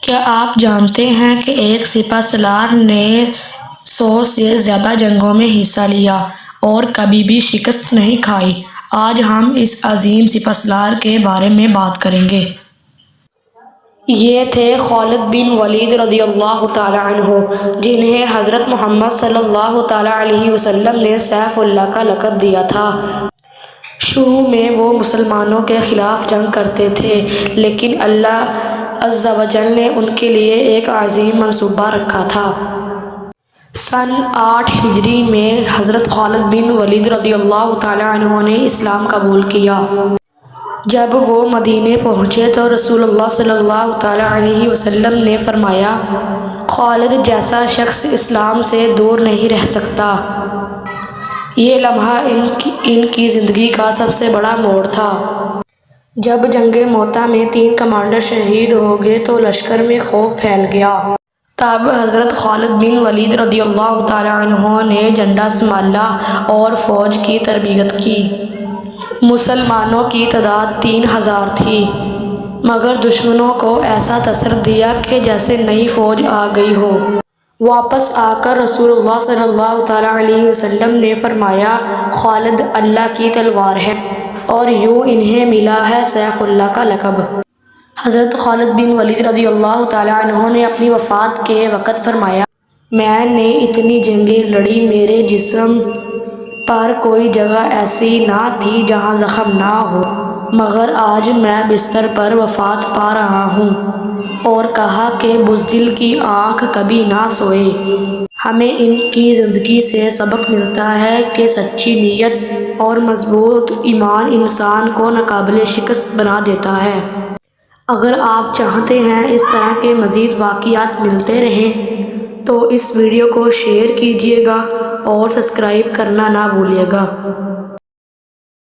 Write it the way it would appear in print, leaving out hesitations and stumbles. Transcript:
کیا آپ جانتے ہیں کہ ایک سپہ سالار نے 100 سے زیادہ جنگوں میں حصہ لیا اور کبھی بھی شکست نہیں کھائی؟ آج ہم اس عظیم سپہ سالار کے بارے میں بات کریں گے۔ یہ تھے خالد بن ولید رضی اللہ تعالیٰ عنہ، جنہیں حضرت محمد صلی اللہ تعالیٰ علیہ وسلم نے سیف اللہ کا لقب دیا تھا۔ شروع میں وہ مسلمانوں کے خلاف جنگ کرتے تھے، لیکن اللہ عز و جل نے ان کے لیے ایک عظیم منصوبہ رکھا تھا۔ سن 8 ہجری میں حضرت خالد بن ولید رضی اللہ تعالیٰ عنہ نے اسلام قبول کیا۔ جب وہ مدینے پہنچے تو رسول اللہ صلی اللہ تعالیٰ علیہ وسلم نے فرمایا، خالد جیسا شخص اسلام سے دور نہیں رہ سکتا۔ یہ لمحہ ان کی زندگی کا سب سے بڑا موڑ تھا۔ جب جنگ موتا میں 3 کمانڈر شہید ہو گئے تو لشکر میں خوف پھیل گیا۔ تب حضرت خالد بن ولید رضی اللہ تعالیٰ عنہ نے جھنڈا سنبھالا اور فوج کی تربیت کی۔ مسلمانوں کی تعداد 3000 تھی، مگر دشمنوں کو ایسا تاثر دیا کہ جیسے نئی فوج آ گئی ہو۔ واپس آ کر رسول اللہ صلی اللہ تعالیٰ علیہ وسلم نے فرمایا، خالد اللہ کی تلوار ہے، اور یوں انہیں ملا ہے سیف اللہ کا لقب۔ حضرت خالد بن ولید رضی اللہ تعالیٰ عنہ نے اپنی وفات کے وقت فرمایا، میں نے اتنی جنگیں لڑی، میرے جسم پر کوئی جگہ ایسی نہ تھی جہاں زخم نہ ہو، مگر آج میں بستر پر وفات پا رہا ہوں۔ اور کہا کہ بزدل کی آنکھ کبھی نہ سوئے۔ ہمیں ان کی زندگی سے سبق ملتا ہے کہ سچی نیت اور مضبوط ایمان انسان کو ناقابل شکست بنا دیتا ہے۔ اگر آپ چاہتے ہیں اس طرح کے مزید واقعات ملتے رہیں تو اس ویڈیو کو شیئر کیجیے گا اور سبسکرائب کرنا نہ بھولیے گا۔